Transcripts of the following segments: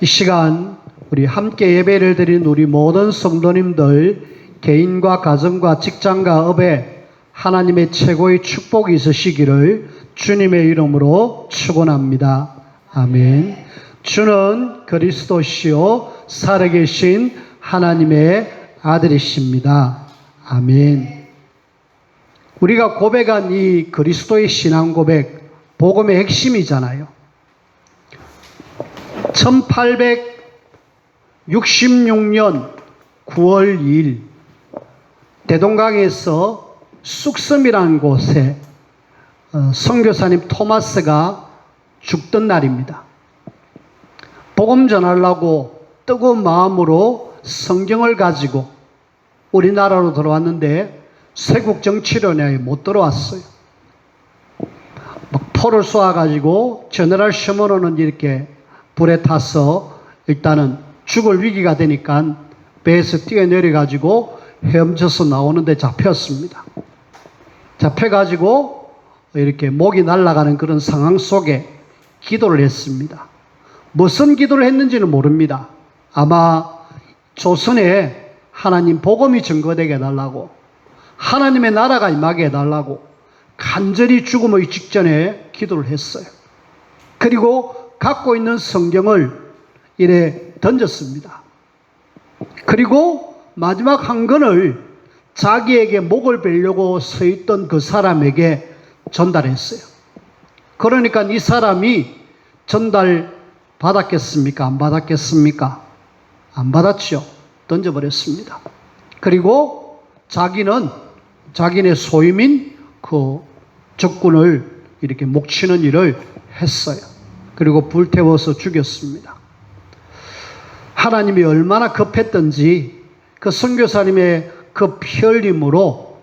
이 시간 우리 함께 예배를 드린 우리 모든 성도님들 개인과 가정과 직장과 업에 하나님의 최고의 축복이 있으시기를 주님의 이름으로 축원합니다. 아멘. 주는 그리스도시요 살아계신 하나님의 아들이십니다. 아멘. 우리가 고백한 이 그리스도의 신앙 고백, 복음의 핵심이잖아요. 1866년 9월 2일 대동강에서 쑥섬이라는 곳에 선교사님 토마스가 죽던 날입니다. 복음 전하려고 뜨거운 마음으로 성경을 가지고 우리나라로 들어왔는데 세국 정치련에 못 들어왔어요. 막 포를 쏘아가지고 제너럴 셔먼은 이렇게 불에 타서 일단은 죽을 위기가 되니까 배에서 뛰어내려가지고 헤엄쳐서 나오는데 잡혔습니다. 잡혀가지고 이렇게 목이 날아가는 그런 상황 속에 기도를 했습니다. 무슨 기도를 했는지는 모릅니다. 아마 조선에 하나님 복음이 증거되게 해달라고, 하나님의 나라가 임하게 해달라고 간절히 죽음의 직전에 기도를 했어요. 그리고 갖고 있는 성경을 이래 던졌습니다. 그리고 마지막 한 권을 자기에게 목을 베려고 서 있던 그 사람에게 전달했어요. 그러니까 이 사람이 전달 받았겠습니까? 안 받았겠습니까? 안 받았죠. 던져버렸습니다. 그리고 자기는 자기네 소임인 그 적군을 이렇게 목치는 일을 했어요. 그리고 불태워서 죽였습니다. 하나님이 얼마나 급했던지 그 선교사님의 그 피 흘림으로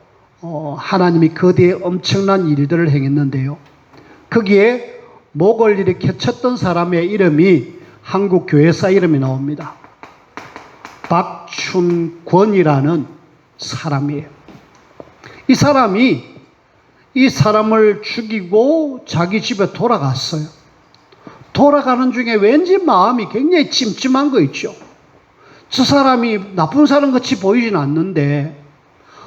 하나님이 거대에 엄청난 일들을 행했는데요. 거기에 목을 이렇게 쳤던 사람의 이름이 한국 교회사 이름이 나옵니다. 박춘권이라는 사람이에요. 이 사람이 이 사람을 죽이고 자기 집에 돌아갔어요. 돌아가는 중에 왠지 마음이 굉장히 찜찜한 거 있죠. 저 사람이 나쁜 사람 같이 보이진 않는데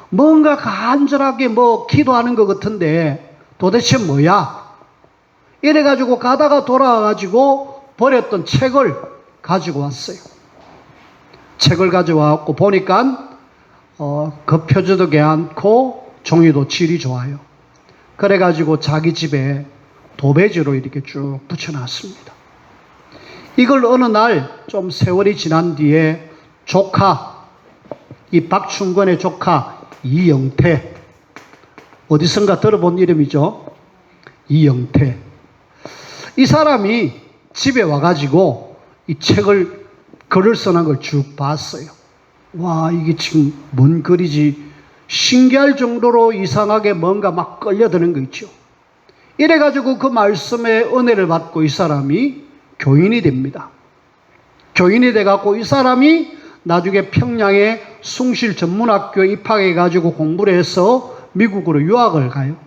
뭔가 간절하게 기도하는 것 같은데 도대체 뭐야? 이래가지고 가다가 돌아와가지고 버렸던 책을 가지고 왔어요. 책을 가져와갖고 보니까 겉표지도 괜찮고 종이도 질이 좋아요. 그래가지고 자기 집에 도배지로 이렇게 쭉 붙여놨습니다. 이걸 어느 날 좀 세월이 지난 뒤에 조카, 이 박춘권의 조카 이영태, 어디선가 들어본 이름이죠. 이영태. 이 사람이 집에 와가지고 이 책을 글을 써놓은 걸 쭉 봤어요. 와, 이게 지금 뭔 글이지? 신기할 정도로 이상하게 뭔가 막 끌려드는 거 있죠. 이래가지고 그 말씀에 은혜를 받고 이 사람이 교인이 됩니다. 교인이 돼갖고 이 사람이 나중에 평양에 숭실전문학교에 입학해가지고 공부를 해서 미국으로 유학을 가요.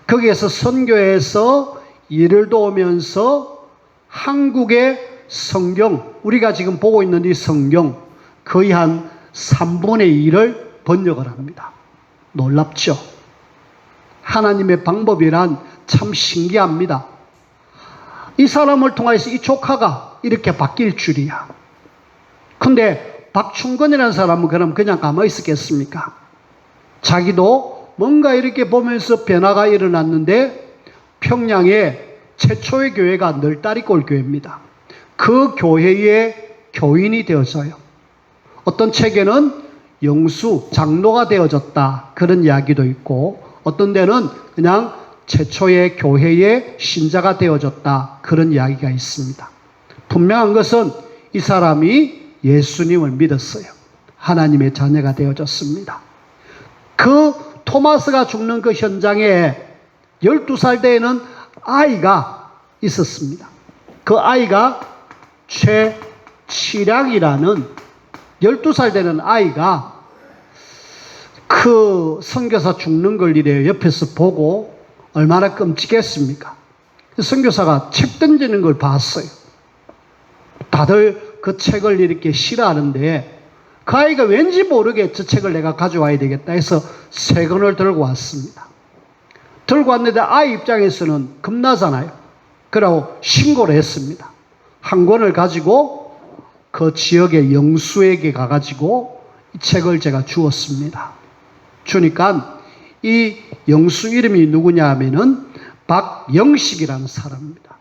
거기에서 선교해서 일을 도우면서 한국의 성경, 우리가 지금 보고 있는 이 성경 거의 한 3분의 1을 번역을 합니다. 놀랍죠? 하나님의 방법이란 참 신기합니다. 이 사람을 통해서 이 조카가 이렇게 바뀔 줄이야. 근데 박춘권이라는 사람은 그냥 가만히 있었겠습니까? 자기도 뭔가 이렇게 보면서 변화가 일어났는데 평양에 최초의 교회가 널다리골 교회입니다. 그 교회의 교인이 되어져요. 어떤 책에는 영수, 장로가 되어졌다 그런 이야기도 있고 어떤 데는 그냥 최초의 교회의 신자가 되어졌다 그런 이야기가 있습니다. 분명한 것은 이 사람이 예수님을 믿었어요. 하나님의 자녀가 되어졌습니다. 그 토마스가 죽는 그 현장에 12살 때에는 아이가 있었습니다. 그 아이가 최치량이라는 12살 되는 아이가 그 선교사 죽는 걸 이래 옆에서 보고 얼마나 끔찍했습니까? 선교사가 책 던지는 걸 봤어요. 다들 그 책을 이렇게 싫어하는데 그 아이가 왠지 모르게 저 책을 내가 가져와야 되겠다 해서 세 권을 들고 왔습니다. 들고 왔는데 아이 입장에서는 겁나잖아요. 그러고 신고를 했습니다. 한 권을 가지고 그 지역의 영수에게 가가지고 이 책을 제가 주었습니다. 주니까 이 영수 이름이 누구냐 하면은 박영식이라는 사람입니다.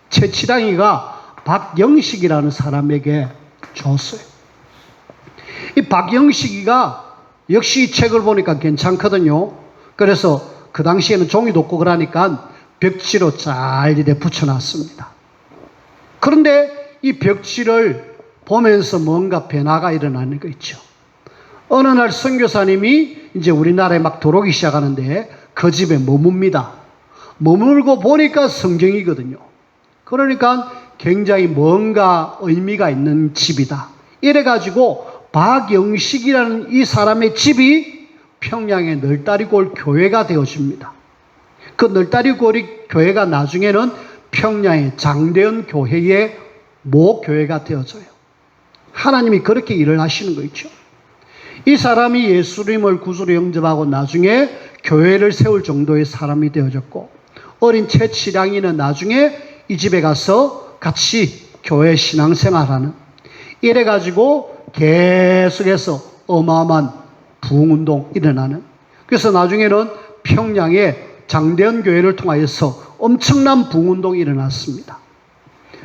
최치랑이가 박영식이라는 사람에게 줬어요. 이 박영식이가 역시 이 책을 보니까 괜찮거든요. 그래서 그 당시에는 종이도 없고 그러니까 벽지로 잘 이렇게 붙여놨습니다. 그런데 이 벽지를 보면서 뭔가 변화가 일어나는 거 있죠. 어느 날 선교사님이 이제 우리나라에 막 들어오기 시작하는데 그 집에 머뭅니다. 머물고 보니까 성경이거든요. 그러니까 굉장히 뭔가 의미가 있는 집이다. 이래가지고 박영식이라는 이 사람의 집이 평양의 널다리골 교회가 되어집니다. 그 널다리골 교회가 나중에는 평양의 장대현 교회의 모교회가 되어져요. 하나님이 그렇게 일을 하시는 거 있죠. 이 사람이 예수님을 구주로 영접하고 나중에 교회를 세울 정도의 사람이 되어졌고, 어린 최치량이는 나중에 이 집에 가서 같이 교회 신앙생활하는, 이래가지고 계속해서 어마어마한 부흥운동 일어나는, 그래서 나중에는 평양에 장대현 교회를 통하여서 엄청난 부흥운동이 일어났습니다.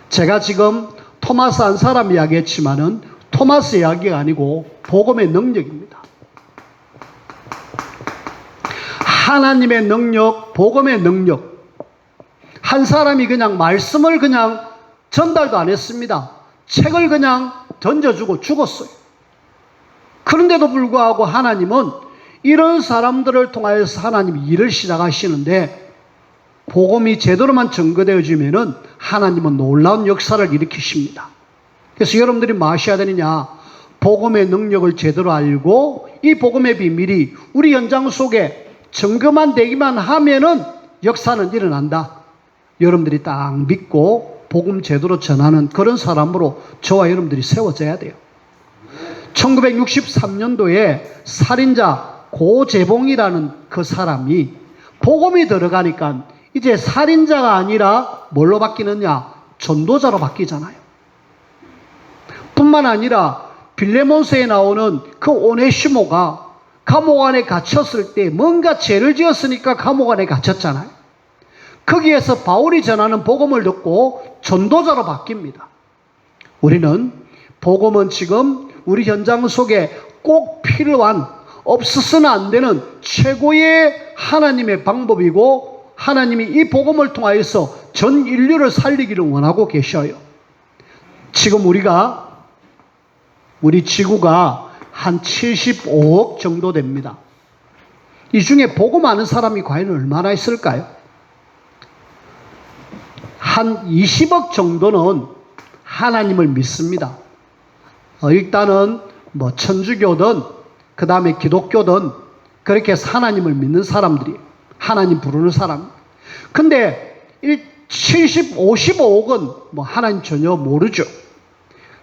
제가 지금 토마스 한 사람 이야기했지만은 토마스 이야기가 아니고 복음의 능력입니다. 하나님의 능력, 복음의 능력. 한 사람이 그냥 말씀을 그냥 전달도 안 했습니다. 책을 그냥 던져주고 죽었어요. 그런데도 불구하고 하나님은 이런 사람들을 통하여서 하나님이 일을 시작하시는데, 복음이 제대로만 전거되어지면은 하나님은 놀라운 역사를 일으키십니다. 그래서 여러분들이 뭐 하셔야 되느냐? 복음의 능력을 제대로 알고 이 복음의 비밀이 우리 현장 속에 증거만 되기만 하면은 역사는 일어난다. 여러분들이 딱 믿고 복음 제대로 전하는 그런 사람으로 저와 여러분들이 세워져야 돼요. 1963년도에 살인자 고재봉이라는 그 사람이 복음이 들어가니까 이제 살인자가 아니라 뭘로 바뀌느냐? 전도자로 바뀌잖아요. 뿐만 아니라 빌레몬서에 나오는 그 오네시모가 감옥 안에 갇혔을 때 뭔가 죄를 지었으니까 감옥 안에 갇혔잖아요. 거기에서 바울이 전하는 복음을 듣고 전도자로 바뀝니다. 우리는 복음은 지금 우리 현장 속에 꼭 필요한, 없어서는 안 되는 최고의 하나님의 방법이고, 하나님이 이 복음을 통하여서 전 인류를 살리기를 원하고 계셔요. 지금 우리 지구가 한 75억 정도 됩니다. 이 중에 복음 아는 사람이 과연 얼마나 있을까요? 한 20억 정도는 하나님을 믿습니다. 일단은 뭐 천주교든 그 다음에 기독교든 그렇게 해서 하나님을 믿는 사람들이, 하나님 부르는 사람. 근데 55억은 뭐 하나님 전혀 모르죠.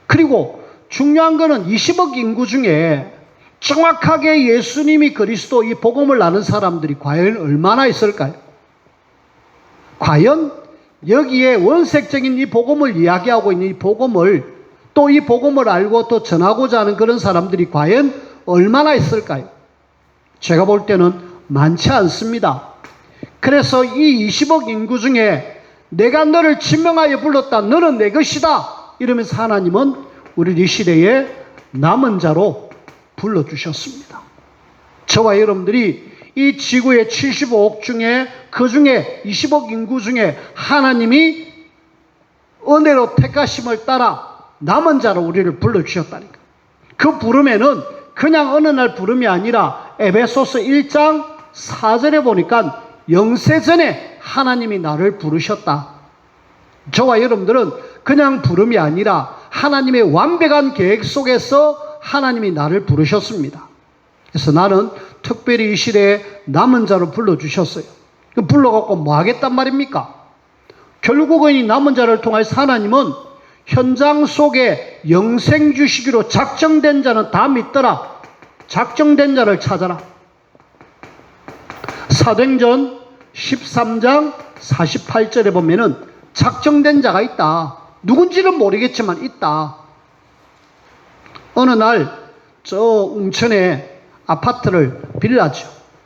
그리고 중요한 거는 20억 인구 중에 정확하게 예수님이 그리스도 이 복음을 아는 사람들이 과연 얼마나 있을까요? 과연 여기에 원색적인 이 복음을 이야기하고 있는 이 복음을, 또 이 복음을 알고 또 전하고자 하는 그런 사람들이 과연 얼마나 있을까요? 제가 볼 때는 많지 않습니다. 그래서 이 20억 인구 중에 내가 너를 지명하여 불렀다, 너는 내 것이다, 이러면서 하나님은 우리 이 시대에 남은 자로 불러주셨습니다. 저와 여러분들이 이 지구의 75억 중에, 그 중에 20억 인구 중에 하나님이 은혜로 택하심을 따라 남은 자로 우리를 불러주셨다니까. 그 부름에는 그냥 어느 날 부름이 아니라 에베소서 1장 4절에 보니까 영세전에 하나님이 나를 부르셨다. 저와 여러분들은 그냥 부름이 아니라 하나님의 완벽한 계획 속에서 하나님이 나를 부르셨습니다. 그래서 나는 특별히 이 시대에 남은 자로 불러주셨어요. 불러갖고 뭐 하겠단 말입니까? 결국은 이 남은 자를 통해서 하나님은 현장 속에 영생 주시기로 작정된 자는 다 믿더라. 작정된 자를 찾아라. 사도행전 13장 48절에 보면은 작정된 자가 있다. 누군지는 모르겠지만 있다. 어느 날 저 웅천에 아파트를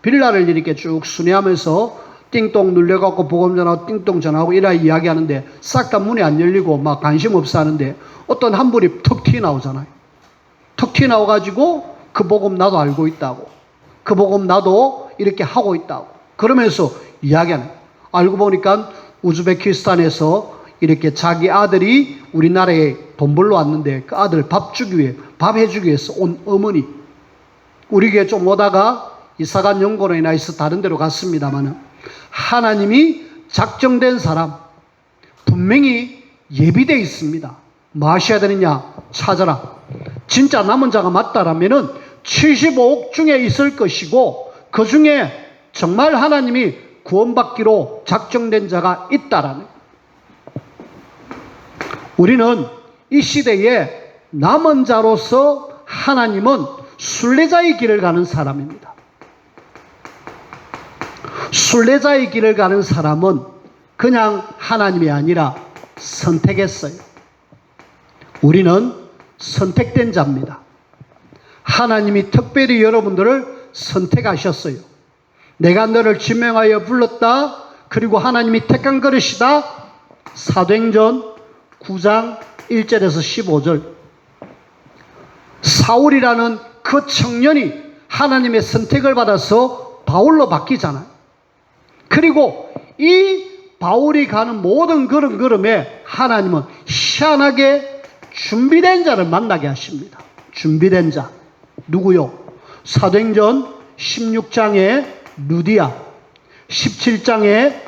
빌라를 이렇게 쭉 순회하면서 띵동 눌려갖고 보금 전화하고 띵동 전화하고 이라 이야기하는데 싹 다 문이 안 열리고 막 관심 없어 하는데 어떤 한 분이 턱 튀어 나오잖아요. 턱 튀어 나와가지고 그 복음 나도 알고 있다고. 그 복음 나도 이렇게 하고 있다고. 그러면서 이야기하는 거예요. 알고 보니까 우즈베키스탄에서 이렇게 자기 아들이 우리나라에 돈 벌러 왔는데 그 아들 밥 해주기 위해서 온 어머니. 우리 교회 좀 오다가 이사간 연고로 인해서 다른 데로 갔습니다만 하나님이 작정된 사람 분명히 예비되어 있습니다. 뭐 하셔야 되느냐? 찾아라. 진짜 남은 자가 맞다라면은 75억 중에 있을 것이고 그 중에 정말 하나님이 구원받기로 작정된 자가 있다라는 거예요. 우리는 이 시대에 남은 자로서 하나님은 순례자의 길을 가는 사람입니다. 순례자의 길을 가는 사람은 그냥 하나님이 아니라 선택했어요. 우리는 선택된 자입니다. 하나님이 특별히 여러분들을 선택하셨어요. 내가 너를 지명하여 불렀다. 그리고 하나님이 택한 그릇이다. 사도행전 9장 1절에서 15절. 사울이라는 그 청년이 하나님의 선택을 받아서 바울로 바뀌잖아요. 그리고 이 바울이 가는 모든 걸음에 하나님은 희한하게 준비된 자를 만나게 하십니다. 준비된 자. 누구요? 사도행전 16장에 루디아, 17장에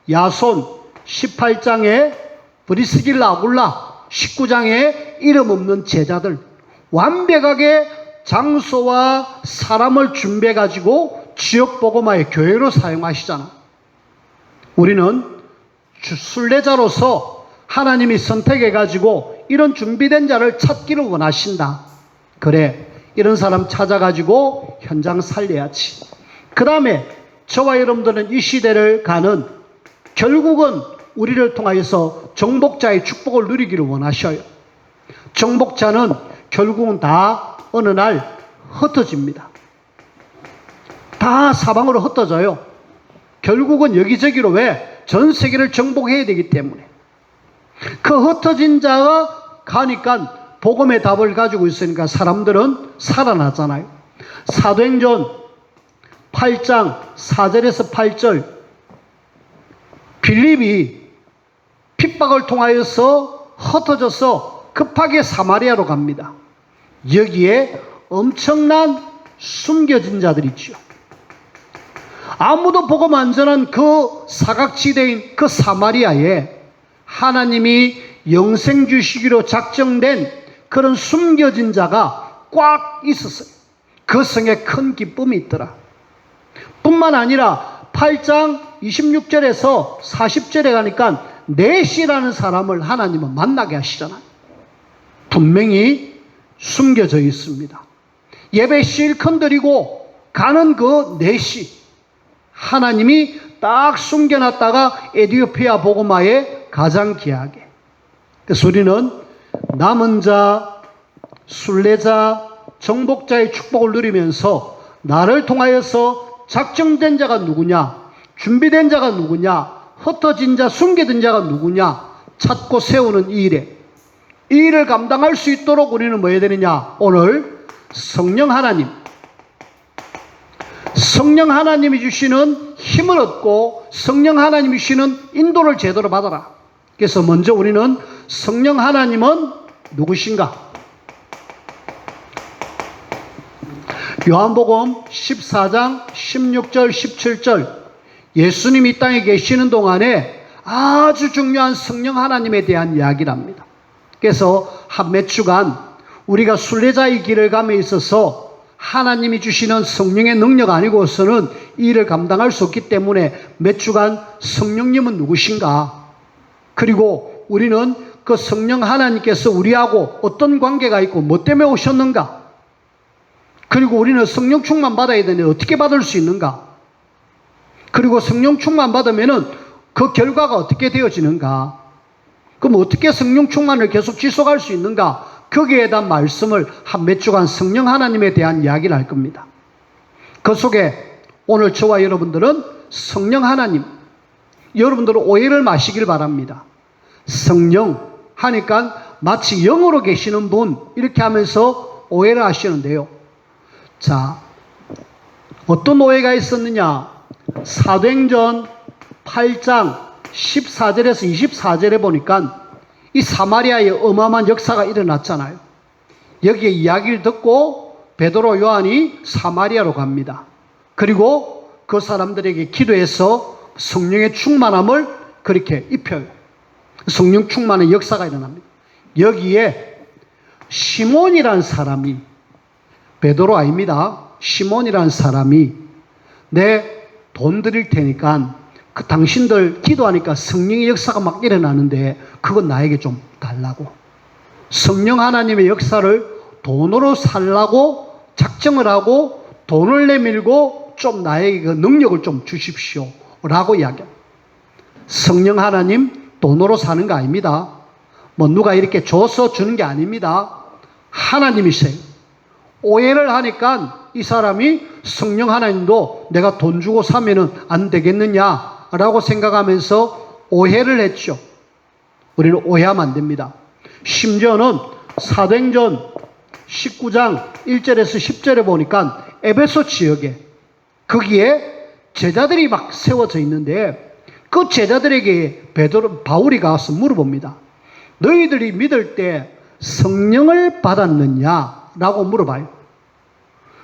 야손, 18장에 브리스길라 아굴라, 19장에 이름 없는 제자들. 완벽하게 장소와 사람을 준비해가지고 지역 복음화의 교회로 사용하시잖아. 우리는 순례자로서 하나님이 선택해가지고 이런 준비된 자를 찾기를 원하신다. 그래, 이런 사람 찾아가지고 현장 살려야지. 그 다음에 저와 여러분들은 이 시대를 가는 결국은 우리를 통하여서 정복자의 축복을 누리기를 원하셔요. 정복자는 결국은 다 어느 날 흩어집니다. 다 사방으로 흩어져요. 결국은 여기저기로 왜? 전 세계를 정복해야 되기 때문에. 그 흩어진 자가 가니까 복음의 답을 가지고 있으니까 사람들은 살아나잖아요. 사도행전 8장 4절에서 8절 빌립이 핍박을 통하여서 흩어져서 급하게 사마리아로 갑니다. 여기에 엄청난 숨겨진 자들이 있죠. 아무도 복음 안 전한 그 사각지대인 그 사마리아에 하나님이 영생 주시기로 작정된 그런 숨겨진 자가 꽉 있었어요. 그 성에 큰 기쁨이 있더라. 뿐만 아니라 8장 26절에서 40절에 가니까 넷이라는 사람을 하나님은 만나게 하시잖아요. 분명히 숨겨져 있습니다. 예배 실컷 드리고 가는 그 넷이 하나님이 딱 숨겨놨다가 에티오피아 복음화에 가장 귀하게. 그래서 우리는 남은 자, 순례자, 정복자의 축복을 누리면서 나를 통하여서 작정된 자가 누구냐, 준비된 자가 누구냐, 흩어진 자, 숨겨진 자가 누구냐 찾고 세우는 이 일에, 이 일을 감당할 수 있도록 우리는 뭐 해야 되느냐? 오늘 성령 하나님이 주시는 힘을 얻고 성령 하나님이 주시는 인도를 제대로 받아라. 그래서 먼저 우리는 성령 하나님은 누구신가? 요한복음 14장 16절 17절 예수님이 이 땅에 계시는 동안에 아주 중요한 성령 하나님에 대한 이야기를 합니다. 그래서 한 몇 주간 우리가 순례자의 길을 감에 있어서 하나님이 주시는 성령의 능력 아니고서는 이 일을 감당할 수 없기 때문에 몇 주간 성령님은 누구신가? 그리고 우리는 그 성령 하나님께서 우리하고 어떤 관계가 있고 뭐 때문에 오셨는가? 그리고 우리는 성령 충만 받아야 되는데 어떻게 받을 수 있는가? 그리고 성령 충만 받으면은 그 결과가 어떻게 되어지는가? 그럼 어떻게 성령 충만을 계속 지속할 수 있는가? 거기에 대한 말씀을 한 몇 주간 성령 하나님에 대한 이야기를 할 겁니다. 그 속에 오늘 저와 여러분들은 성령 하나님, 여러분들은 오해를 마시길 바랍니다. 성령 하니까 마치 영으로 계시는 분 이렇게 하면서 오해를 하시는데요. 자, 어떤 오해가 있었느냐? 사도행전 8장 14절에서 24절에 보니까 이 사마리아에 어마어마한 역사가 일어났잖아요. 여기에 이야기를 듣고 베드로 요한이 사마리아로 갑니다. 그리고 그 사람들에게 기도해서 성령의 충만함을 그렇게 입혀요. 성령 충만의 역사가 일어납니다. 여기에 시몬이라는 사람이, 베드로 아닙니다. 시몬이라는 사람이 내 돈 드릴 테니까 그 당신들 기도하니까 성령의 역사가 막 일어나는데 그건 나에게 좀 달라고. 성령 하나님의 역사를 돈으로 살라고 작정을 하고 돈을 내밀고 좀 나에게 그 능력을 좀 주십시오 라고 이야기합니다. 성령 하나님 돈으로 사는 거 아닙니다. 뭐 누가 이렇게 줘서 주는 게 아닙니다. 하나님이세요. 오해를 하니까 이 사람이 성령 하나님도 내가 돈 주고 사면은 안 되겠느냐 라고 생각하면서 오해를 했죠. 우리는 오해하면 안 됩니다. 심지어는 사도행전 19장 1절에서 10절에 보니까 에베소 지역에 거기에 제자들이 막 세워져 있는데 그 제자들에게 바울이 가서 물어봅니다. 너희들이 믿을 때 성령을 받았느냐? 라고 물어봐요.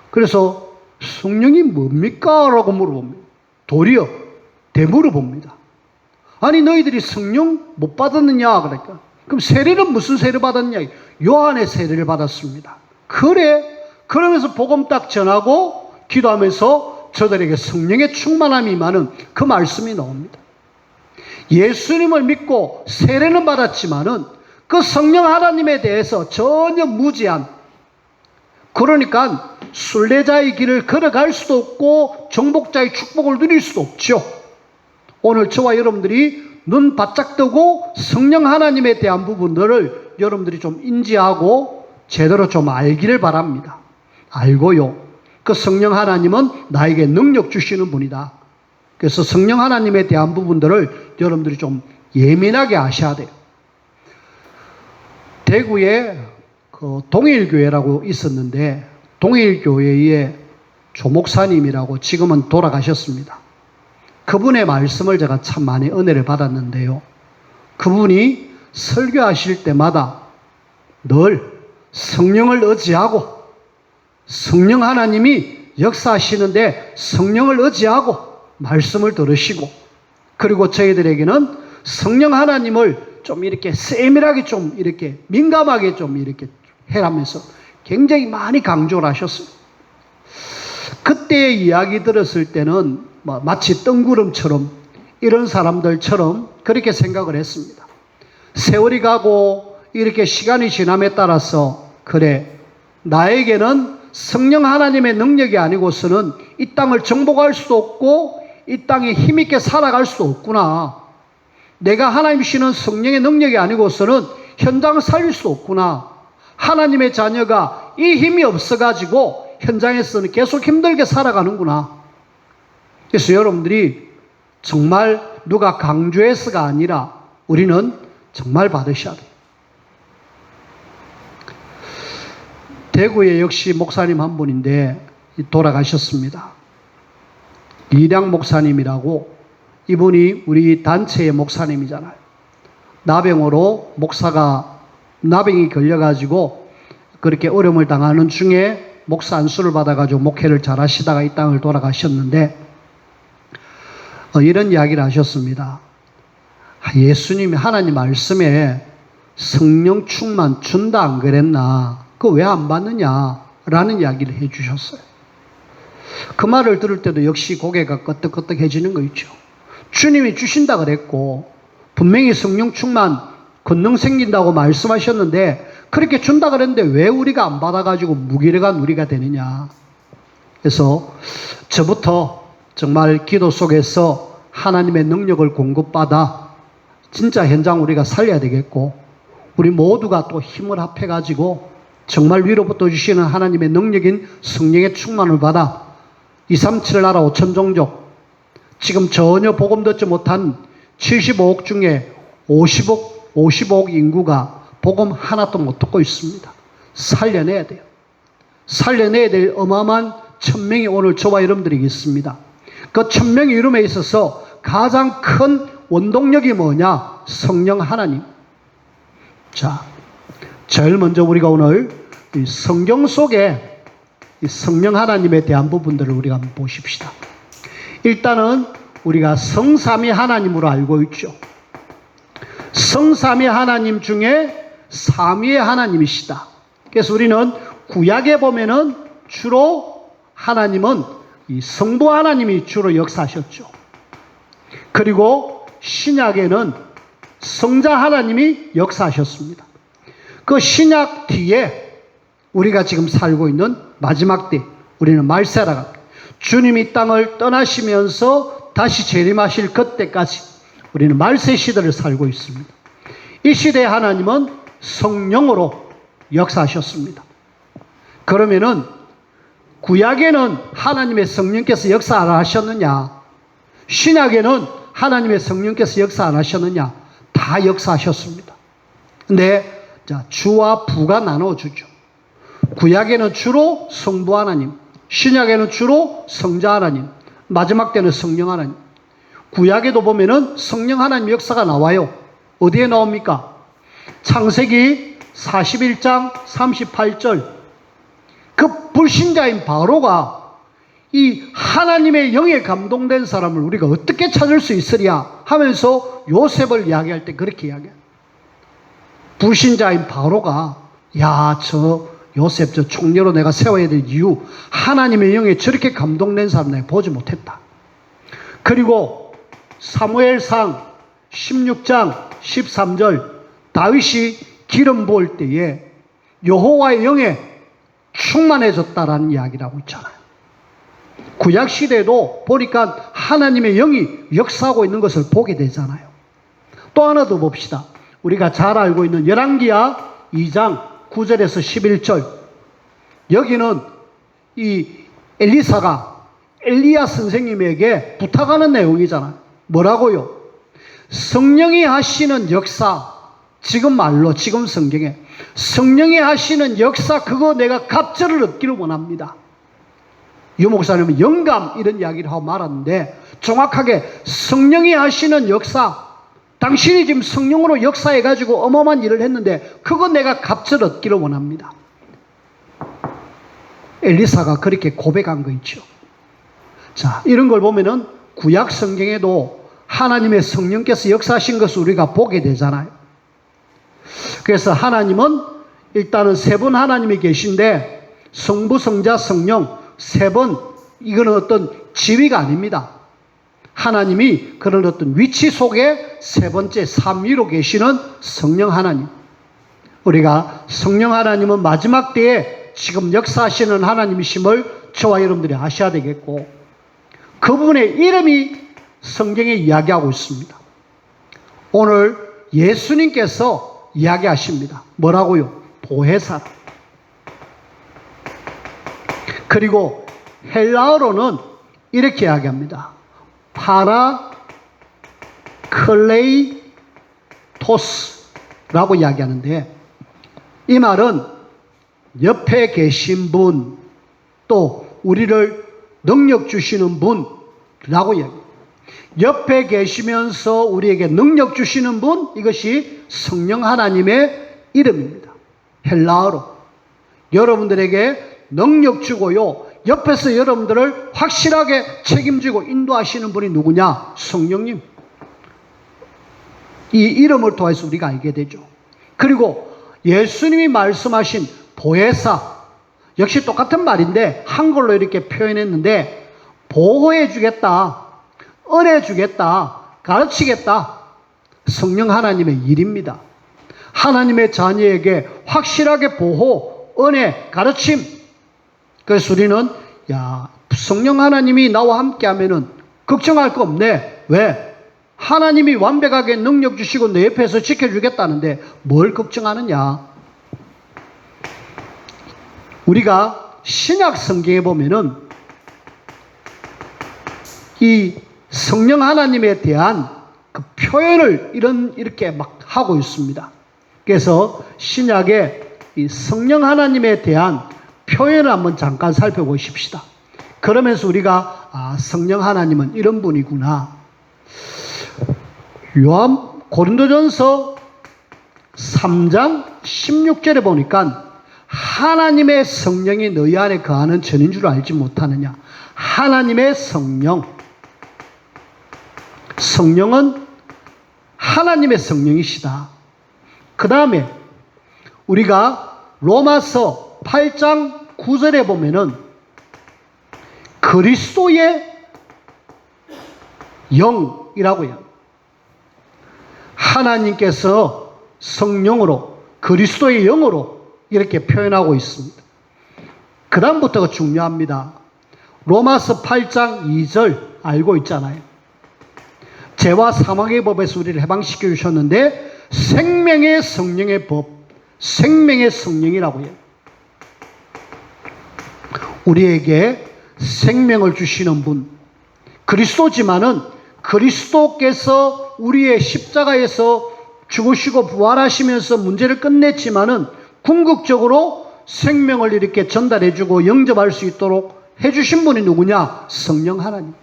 그래서 성령이 뭡니까? 라고 물어봅니다. 도리어 되물어봅니다. 아니 너희들이 성령 못 받았느냐? 그러니까 그럼 세례는 무슨 세례 받았냐? 요한의 세례를 받았습니다. 그래? 그러면서 복음 딱 전하고 기도하면서 저들에게 성령의 충만함이 임하는 그 말씀이 나옵니다. 예수님을 믿고 세례는 받았지만은 그 성령 하나님에 대해서 전혀 무지한, 그러니까 순례자의 길을 걸어갈 수도 없고 정복자의 축복을 누릴 수도 없죠. 오늘 저와 여러분들이 눈 바짝 뜨고 성령 하나님에 대한 부분들을 여러분들이 좀 인지하고 제대로 좀 알기를 바랍니다. 알고요. 그 성령 하나님은 나에게 능력 주시는 분이다. 그래서 성령 하나님에 대한 부분들을 여러분들이 좀 예민하게 아셔야 돼요. 대구에 그 동일교회라고 있었는데 동일교회의 조목사님이라고 지금은 돌아가셨습니다. 그분의 말씀을 제가 참 많이 은혜를 받았는데요. 그분이 설교하실 때마다 늘 성령을 의지하고 성령 하나님이 역사하시는데 성령을 의지하고 말씀을 들으시고, 그리고 저희들에게는 성령 하나님을 좀 이렇게 세밀하게 좀 이렇게 민감하게 좀 이렇게 해라면서 굉장히 많이 강조를 하셨어요. 그때의 이야기 들었을 때는 마치 뜬구름처럼 이런 사람들처럼 그렇게 생각을 했습니다. 세월이 가고 이렇게 시간이 지남에 따라서 그래, 나에게는 성령 하나님의 능력이 아니고서는 이 땅을 정복할 수도 없고 이 땅에 힘있게 살아갈 수도 없구나. 내가 하나님 주시는 성령의 능력이 아니고서는 현장을 살릴 수도 없구나. 하나님의 자녀가 이 힘이 없어가지고 현장에서는 계속 힘들게 살아가는구나. 그래서 여러분들이 정말 누가 강조해서가 아니라 우리는 정말 받으셔야 돼요. 대구에 역시 목사님 한 분인데 돌아가셨습니다. 이량 목사님이라고, 이분이 우리 단체의 목사님이잖아요. 나병으로 목사가 나병이 걸려가지고 그렇게 어려움을 당하는 중에 목사 안수를 받아가지고 목회를 잘 하시다가 이 땅을 돌아가셨는데 이런 이야기를 하셨습니다. 예수님이 하나님 말씀에 성령 충만 준다 안 그랬나? 그거 왜 안 받느냐? 라는 이야기를 해 주셨어요. 그 말을 들을 때도 역시 고개가 끄덕끄덕해지는 거 있죠. 주님이 주신다 그랬고 분명히 성령 충만 권능 생긴다고 말씀하셨는데 그렇게 준다 그랬는데 왜 우리가 안 받아가지고 무기력한 우리가 되느냐. 그래서 저부터 정말 기도 속에서 하나님의 능력을 공급받아 진짜 현장 우리가 살려야 되겠고, 우리 모두가 또 힘을 합해가지고 정말 위로부터 주시는 하나님의 능력인 성령의 충만을 받아 237 나라 5천 종족, 지금 전혀 복음 듣지 못한 75억 중에 55억 인구가 복음 하나도 못 듣고 있습니다. 살려내야 돼요. 살려내야 될 어마어마한 1000명이 오늘 저와 여러분들이 있습니다. 그 1000명의 이름에 있어서 가장 큰 원동력이 뭐냐? 성령 하나님. 자, 제일 먼저 우리가 오늘 이 성경 속에 이 성령 하나님에 대한 부분들을 우리가 한번 보십시다. 일단은 우리가 성삼위 하나님으로 알고 있죠. 성삼위 하나님 중에 삼위의 하나님이시다. 그래서 우리는 구약에 보면은 주로 하나님은 이 성부 하나님이 주로 역사하셨죠. 그리고 신약에는 성자 하나님이 역사하셨습니다. 그 신약 뒤에 우리가 지금 살고 있는 마지막 때, 우리는 말세라가 주님이 땅을 떠나시면서 다시 재림하실 그때까지 우리는 말세 시대를 살고 있습니다. 이 시대의 하나님은 성령으로 역사하셨습니다. 그러면은 구약에는 하나님의 성령께서 역사 안 하셨느냐? 신약에는 하나님의 성령께서 역사 안 하셨느냐? 다 역사하셨습니다. 근데 자, 주와 부가 나눠주죠. 구약에는 주로 성부 하나님, 신약에는 주로 성자 하나님, 마지막 때는 성령 하나님. 구약에도 보면은 성령 하나님 역사가 나와요. 어디에 나옵니까? 창세기 41장 38절. 그 불신자인 바로가 이 하나님의 영에 감동된 사람을 우리가 어떻게 찾을 수 있으랴 하면서 요셉을 이야기할 때 그렇게 이야기해요. 불신자인 바로가 야, 저 요셉 저 총리로 내가 세워야 될 이유, 하나님의 영에 저렇게 감동된 사람 내가 보지 못했다. 그리고 사무엘상 16장 13절 다윗이 기름 부을 때에 여호와의 영에 충만해졌다라는 이야기를 하고 있잖아요. 구약 시대에도 보니까 하나님의 영이 역사하고 있는 것을 보게 되잖아요. 또 하나 더 봅시다. 우리가 잘 알고 있는 열왕기하 2장 9절에서 11절. 여기는 이 엘리사가 엘리야 선생님에게 부탁하는 내용이잖아요. 뭐라고요? 성령이 하시는 역사, 지금 말로 지금 성경에 성령이 하시는 역사, 그거 내가 갑절을 얻기를 원합니다. 유 목사님은 영감 이런 이야기를 하고 말았는데 정확하게 성령이 하시는 역사, 당신이 지금 성령으로 역사해가지고 어마어마한 일을 했는데 그거 내가 갑절 얻기를 원합니다. 엘리사가 그렇게 고백한 거 있죠. 자, 이런 걸 보면은 구약 성경에도 하나님의 성령께서 역사하신 것을 우리가 보게 되잖아요. 그래서 하나님은 일단은 세 분 하나님이 계신데 성부, 성자, 성령 세 분, 이거는 어떤 지위가 아닙니다. 하나님이 그런 어떤 위치 속에 세 번째 삼위로 계시는 성령 하나님. 우리가 성령 하나님은 마지막 때에 지금 역사하시는 하나님이심을 저와 여러분들이 아셔야 되겠고, 그분의 이름이 성경에 이야기하고 있습니다. 오늘 예수님께서 이야기하십니다. 뭐라고요? 보혜사. 그리고 헬라어로는 이렇게 이야기합니다. 파라클레이토스라고 이야기하는데, 이 말은 옆에 계신 분, 또 우리를 능력 주시는 분이라고 이야기합니다. 옆에 계시면서 우리에게 능력 주시는 분, 이것이 성령 하나님의 이름입니다. 헬라어로 여러분들에게 능력 주고요, 옆에서 여러분들을 확실하게 책임지고 인도하시는 분이 누구냐? 성령님. 이 이름을 통해서 우리가 알게 되죠. 그리고 예수님이 말씀하신 보혜사, 역시 똑같은 말인데 한글로 이렇게 표현했는데, 보호해 주겠다, 은혜 주겠다, 가르치겠다, 성령 하나님의 일입니다. 하나님의 자녀에게 확실하게 보호, 은혜, 가르침. 그래서 우리는 성령 하나님이 나와 함께 하면은 걱정할 거 없네. 왜? 하나님이 완벽하게 능력 주시고 내 옆에서 지켜주겠다는데 뭘 걱정하느냐? 우리가 신약 성경에 보면은 이 성령 하나님에 대한 그 표현을 이렇게 막 하고 있습니다. 그래서 신약에 이 성령 하나님에 대한 표현을 한번 잠깐 살펴보십시다. 그러면서 우리가 성령 하나님은 이런 분이구나. 고린도전서 3장 16절에 보니까 하나님의 성령이 너희 안에 거하는 전인 줄 알지 못하느냐. 하나님의 성령. 성령은 하나님의 성령이시다. 그 다음에 우리가 로마서 8장 9절에 보면은 그리스도의 영이라고 해요. 하나님께서 성령으로 그리스도의 영으로 이렇게 표현하고 있습니다. 그 다음부터가 중요합니다. 로마서 8장 2절 알고 있잖아요. 죄와 사망의 법에서 우리를 해방시켜 주셨는데 생명의 성령의 법, 생명의 성령이라고 해요. 우리에게 생명을 주시는 분, 그리스도지만은 그리스도께서 우리의 십자가에서 죽으시고 부활하시면서 문제를 끝냈지만은 궁극적으로 생명을 이렇게 전달해주고 영접할 수 있도록 해주신 분이 누구냐? 성령 하나님.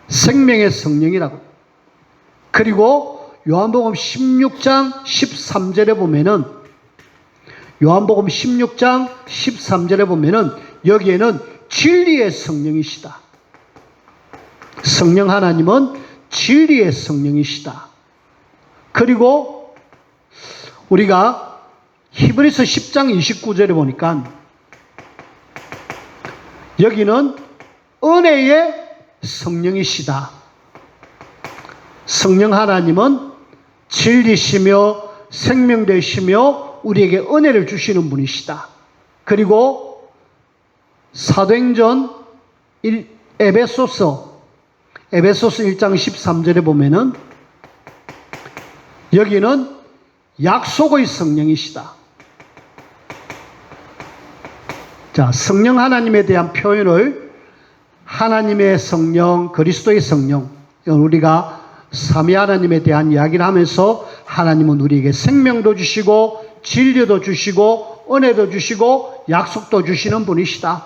생명의 성령이라고. 그리고 요한복음 16장 13절에 보면은 요한복음 16장 13절에 보면은 여기에는 진리의 성령이시다. 성령 하나님은 진리의 성령이시다. 그리고 우리가 히브리서 10장 29절에 보니까 여기는 은혜의 성령이시다. 성령 하나님은 진리시며 생명 되시며 우리에게 은혜를 주시는 분이시다. 그리고 사도행전 에베소서 1장 13절에 보면은 여기는 약속의 성령이시다. 자, 성령 하나님에 대한 표현을 하나님의 성령, 그리스도의 성령, 우리가 삼위 하나님에 대한 이야기를 하면서 하나님은 우리에게 생명도 주시고 진리도 주시고 은혜도 주시고 약속도 주시는 분이시다.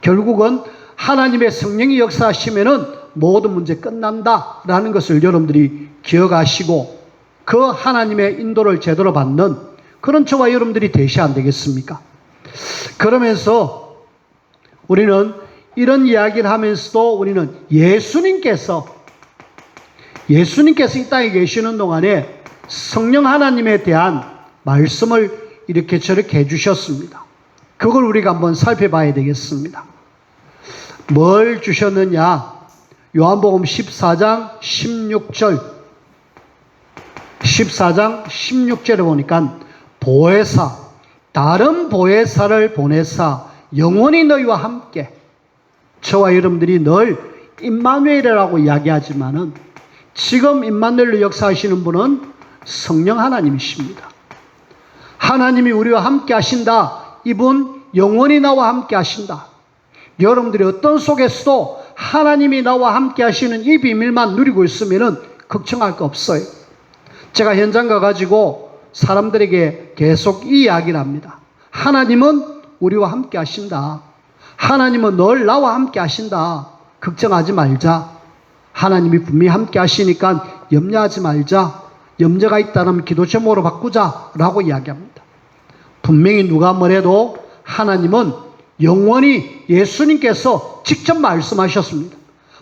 결국은 하나님의 성령이 역사하시면은 모든 문제 끝난다라는 것을 여러분들이 기억하시고 그 하나님의 인도를 제대로 받는 그런 저와 여러분들이 되셔야 안 되겠습니까? 그러면서 우리는 이런 이야기를 하면서도 우리는 예수님께서 이 땅에 계시는 동안에 성령 하나님에 대한 말씀을 이렇게 저렇게 해주셨습니다. 그걸 우리가 한번 살펴봐야 되겠습니다. 뭘 주셨느냐? 요한복음 14장 16절에 보니까 보혜사, 다른 보혜사를 보내사 영원히 너희와 함께. 저와 여러분들이 늘 임마누엘이라고 이야기하지만은 지금 임마누엘로 역사하시는 분은 성령 하나님이십니다. 하나님이 우리와 함께 하신다. 이분 영원히 나와 함께 하신다. 여러분들이 어떤 속에서도 하나님이 나와 함께 하시는 이 비밀만 누리고 있으면은 걱정할 거 없어요. 제가 현장 가가지고 사람들에게 계속 이 이야기를 합니다. 하나님은 우리와 함께 하신다. 하나님은 늘 나와 함께 하신다. 걱정하지 말자. 하나님이 분명히 함께 하시니까 염려하지 말자. 염려가 있다면 기도 제목으로 바꾸자 라고 이야기합니다. 분명히 누가 뭐래도 하나님은 영원히 예수님께서 직접 말씀하셨습니다.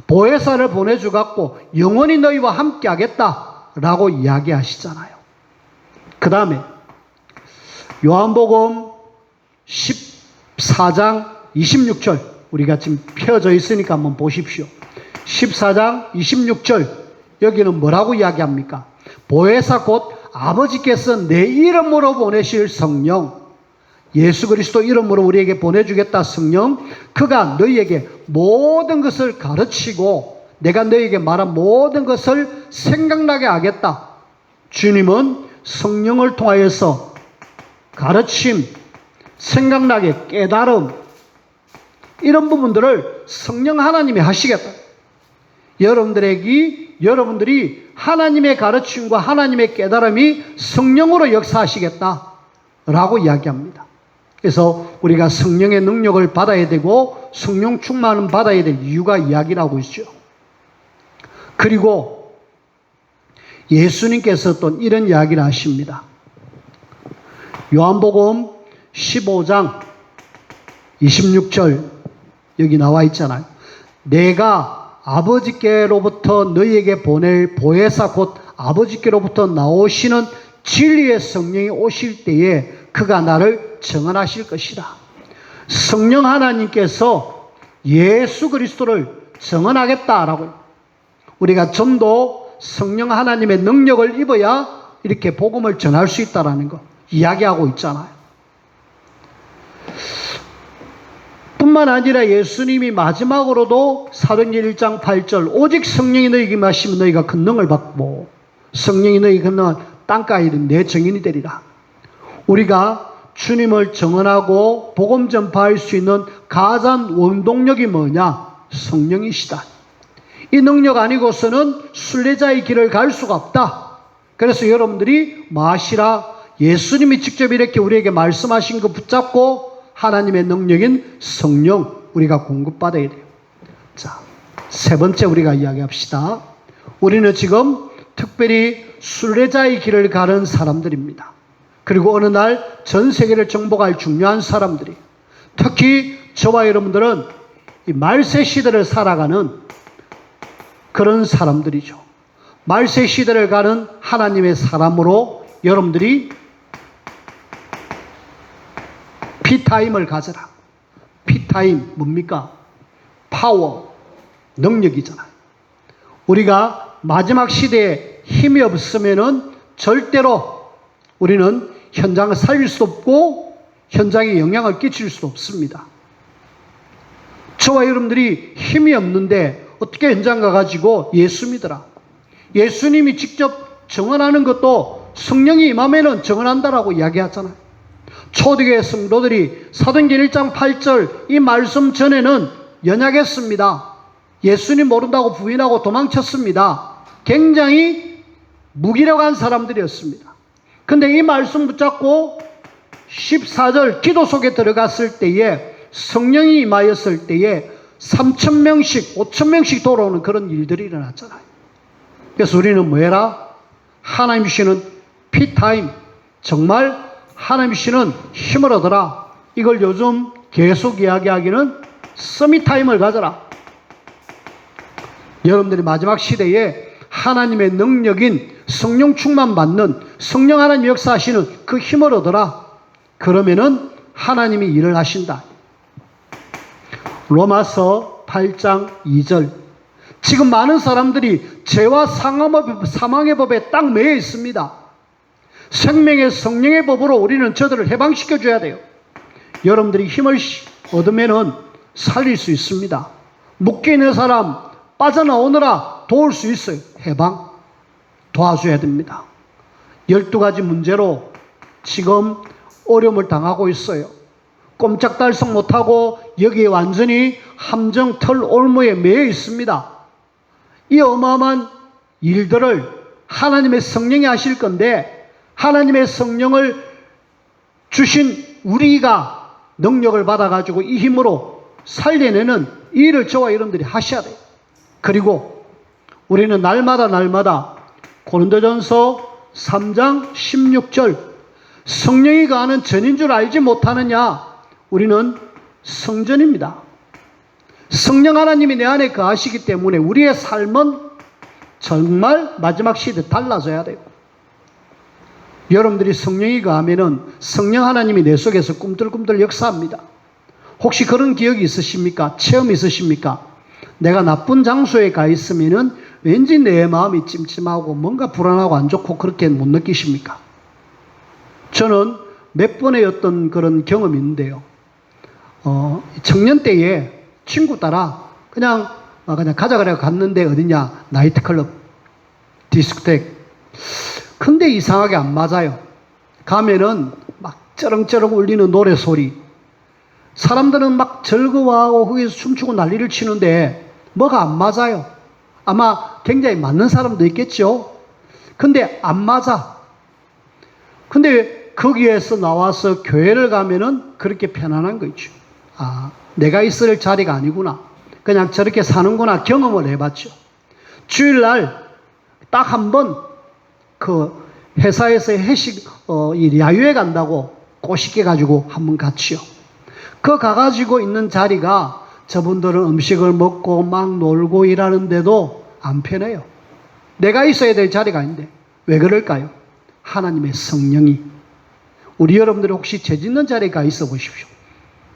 보혜사를 보내주갖고 영원히 너희와 함께 하겠다라고 이야기하시잖아요. 그 다음에 요한복음 14장 26절 우리가 지금 펴져 있으니까 한번 보십시오. 14장 26절 여기는 뭐라고 이야기합니까? 보혜사 곧 아버지께서 내 이름으로 보내실 성령, 예수 그리스도 이름으로 우리에게 보내주겠다 성령, 그가 너희에게 모든 것을 가르치고 내가 너희에게 말한 모든 것을 생각나게 하겠다. 주님은 성령을 통하여서 가르침, 생각나게, 깨달음, 이런 부분들을 성령 하나님이 하시겠다. 여러분들이 하나님의 가르침과 하나님의 깨달음이 성령으로 역사하시겠다라고 이야기합니다. 그래서 우리가 성령의 능력을 받아야 되고 성령 충만을 받아야 될 이유가 이야기를 하고 있죠. 그리고 예수님께서 또 이런 이야기를 하십니다. 요한복음 15장 26절 여기 나와 있잖아요. 내가 아버지께로부터 너희에게 보낼 보혜사 곧 아버지께로부터 나오시는 진리의 성령이 오실 때에 그가 나를 증언하실 것이다. 성령 하나님께서 예수 그리스도를 증언하겠다라고. 우리가 전도 성령 하나님의 능력을 입어야 이렇게 복음을 전할 수 있다라는 거 이야기하고 있잖아요. 뿐만 아니라 예수님이 마지막으로도 사도행전 1장 8절 오직 성령이 너희에게 임하시면 너희가 권능을 받고 성령이 너희에게 권능한 땅가에 이른 내 증인이 되리라. 우리가 주님을 증언하고 복음 전파할 수 있는 가장 원동력이 뭐냐? 성령이시다. 이 능력 아니고서는 순례자의 길을 갈 수가 없다. 그래서 여러분들이 마시라, 예수님이 직접 이렇게 우리에게 말씀하신 거 붙잡고 하나님의 능력인 성령 우리가 공급받아야 돼요. 자, 세 번째 우리가 이야기합시다. 우리는 지금 특별히 순례자의 길을 가는 사람들입니다. 그리고 어느 날 전 세계를 정복할 중요한 사람들이, 특히 저와 여러분들은 이 말세 시대를 살아가는 그런 사람들이죠. 말세 시대를 가는 하나님의 사람으로 여러분들이 피타임을 가져라. 피타임 뭡니까? 파워, 능력이잖아요. 우리가 마지막 시대에 힘이 없으면은 절대로 우리는 현장을 살릴 수 없고 현장에 영향을 끼칠 수 없습니다. 저와 여러분들이 힘이 없는데 어떻게 현장 가가지고 예수 믿어라. 예수님이 직접 증언하는 것도 성령이 임하면은 증언한다라고 이야기하잖아요. 초대교회 성도들이 사도행전 1장 8절 이 말씀 전에는 연약했습니다. 예수님 모른다고 부인하고 도망쳤습니다. 굉장히 무기력한 사람들이었습니다. 근데 이 말씀 붙잡고 14절 기도 속에 들어갔을 때에 성령이 임하였을 때에 3,000명씩 5,000명씩 돌아오는 그런 일들이 일어났잖아요. 그래서 우리는 뭐해라? 하나님 주시는 피타임, 정말 하나님 주시는 힘을 얻어라. 이걸 요즘 계속 이야기하기는 서밋타임을 가져라. 여러분들이 마지막 시대에 하나님의 능력인 성령 충만 받는 성령 하나님 역사하시는 그 힘을 얻어라. 그러면은 하나님이 일을 하신다. 로마서 8장 2절. 지금 많은 사람들이 죄와 사망의 법에 딱 매여 있습니다. 생명의 성령의 법으로 우리는 저들을 해방시켜 줘야 돼요. 여러분들이 힘을 얻으면은 살릴 수 있습니다. 묶여 있는 사람 빠져나오느라 도울 수 있어요. 해방 도와줘야 됩니다. 12가지 문제로 지금 어려움을 당하고 있어요. 꼼짝달싹 못하고 여기에 완전히 함정 털 올무에 매여 있습니다. 이 어마어마한 일들을 하나님의 성령이 하실 건데 하나님의 성령을 주신 우리가 능력을 받아가지고 이 힘으로 살려내는 일을 저와 여러분들이 하셔야 돼요. 그리고 우리는 날마다 고린도전서 3장 16절 성령이 가하는 전인 줄 알지 못하느냐? 우리는 성전입니다. 성령 하나님이 내 안에 거하시기 때문에 우리의 삶은 정말 마지막 시대에 달라져야 돼요. 여러분들이 성령이 거하면은 성령 하나님이 내 속에서 꿈틀꿈틀 역사합니다. 혹시 그런 기억이 있으십니까? 체험 있으십니까? 내가 나쁜 장소에 가 있으면은 왠지 내 마음이 찜찜하고 뭔가 불안하고 안 좋고 그렇게 못 느끼십니까? 저는 몇 번의 어떤 그런 경험이 있는데요. 청년 때에 친구 따라 그냥 가자 그래 갔는데 어디냐? 나이트클럽, 디스코텍. 근데 이상하게 안 맞아요. 가면은 막 쩌렁쩌렁 울리는 노래 소리. 사람들은 막 즐거워하고 거기서 춤추고 난리를 치는데 뭐가 안 맞아요. 아마 굉장히 맞는 사람도 있겠죠. 근데 안 맞아. 근데 거기에서 나와서 교회를 가면은 그렇게 편안한 거 있죠. 아, 내가 있을 자리가 아니구나. 그냥 저렇게 사는구나 경험을 해봤죠. 주일날 딱 한 번 그 회사에서 회식, 야유회 간다고 꼬시게 가지고 한 번 갔지요. 그 가가지고 있는 자리가 저분들은 음식을 먹고 막 놀고 일하는데도 안 편해요. 내가 있어야 될 자리가 아닌데 왜 그럴까요? 하나님의 성령이 우리 여러분들이 혹시 죄 짓는 자리에 가 있어 보십시오.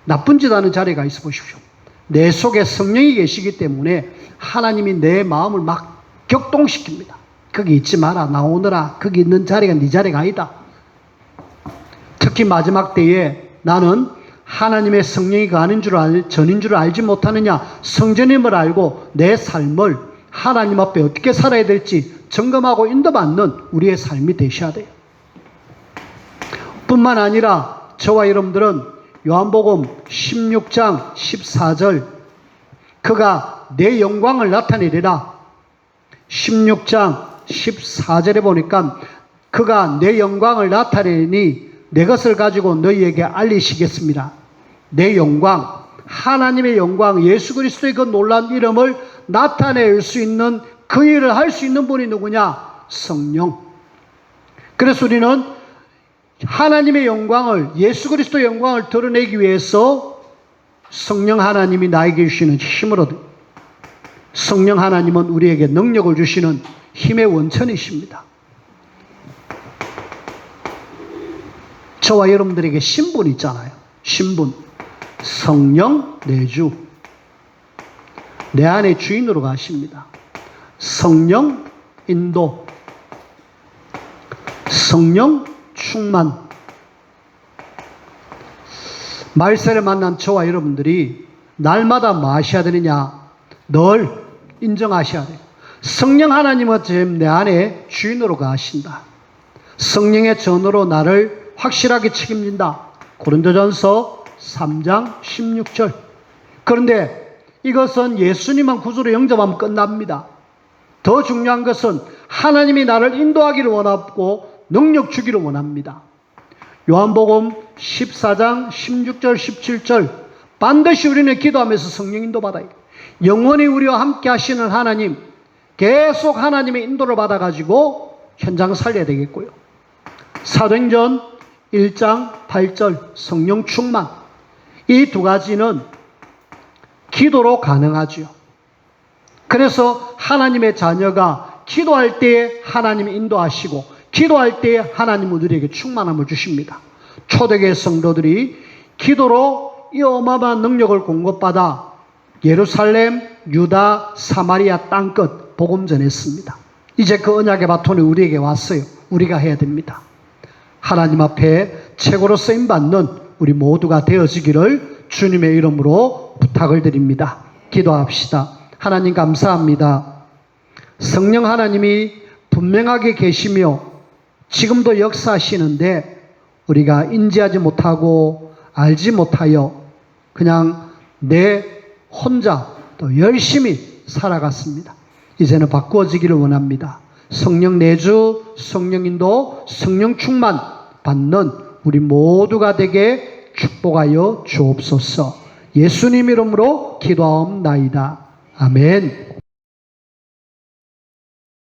나쁜 짓 하는 자리에 가 있어 보십시오. 내 속에 성령이 계시기 때문에 하나님이 내 마음을 막 격동시킵니다. 거기 있지 마라, 나오너라. 거기 있는 자리가 네 자리가 아니다. 특히 마지막 때에 나는 하나님의 성령이 그 안인 전인 줄 알지 못하느냐. 성전임을 알고 내 삶을 하나님 앞에 어떻게 살아야 될지 점검하고 인도받는 우리의 삶이 되셔야 돼요. 뿐만 아니라 저와 여러분들은 요한복음 16장 14절 그가 내 영광을 나타내리라. 16장 14절에 보니까 그가 내 영광을 나타내니 내 것을 가지고 너희에게 알리시겠습니다. 내 영광, 하나님의 영광, 예수 그리스도의 그 놀라운 이름을 나타낼 수 있는 그 일을 할 수 있는 분이 누구냐? 성령. 그래서 우리는 하나님의 영광을, 예수 그리스도의 영광을 드러내기 위해서 성령 하나님이 나에게 주시는 힘을 얻어요. 성령 하나님은 우리에게 능력을 주시는 힘의 원천이십니다. 저와 여러분들에게 신분 있잖아요. 신분. 성령 내주. 내 안에 주인으로 가십니다. 성령 인도. 성령 충만. 말세를 만난 저와 여러분들이 날마다 뭐 하셔야 되느냐? 늘 인정하셔야 돼요. 성령 하나님은 지금 내 안에 주인으로 가신다. 성령의 전으로 나를 확실하게 책임진다. 고린도전서 3장 16절. 그런데 이것은 예수님만 구주로 영접하면 끝납니다. 더 중요한 것은 하나님이 나를 인도하기를 원하고 능력 주기를 원합니다. 요한복음 14장 16절 17절 반드시 우리는 기도하면서 성령 인도받아야 돼요. 영원히 우리와 함께 하시는 하나님, 계속 하나님의 인도를 받아가지고 현장 살려야 되겠고요. 사도행전 1장 8절 성령 충만. 이 두 가지는 기도로 가능하죠. 그래서 하나님의 자녀가 기도할 때에 하나님이 인도하시고 기도할 때에 하나님은 우리에게 충만함을 주십니다. 초대교회 성도들이 기도로 이 어마어마한 능력을 공급받아 예루살렘, 유다, 사마리아 땅끝 복음 전했습니다. 이제 그 언약의 바톤이 우리에게 왔어요. 우리가 해야 됩니다. 하나님 앞에 최고로 쓰임받는 우리 모두가 되어지기를 주님의 이름으로 부탁을 드립니다. 기도합시다. 하나님 감사합니다. 성령 하나님이 분명하게 계시며 지금도 역사하시는데 우리가 인지하지 못하고 알지 못하여 그냥 내 혼자 또 열심히 살아갔습니다. 이제는 바꾸어지기를 원합니다. 성령 내주, 성령 인도, 성령 충만 받는 우리 모두가 되게 축복하여 주옵소서. 예수님 이름으로 기도하옵나이다. 아멘.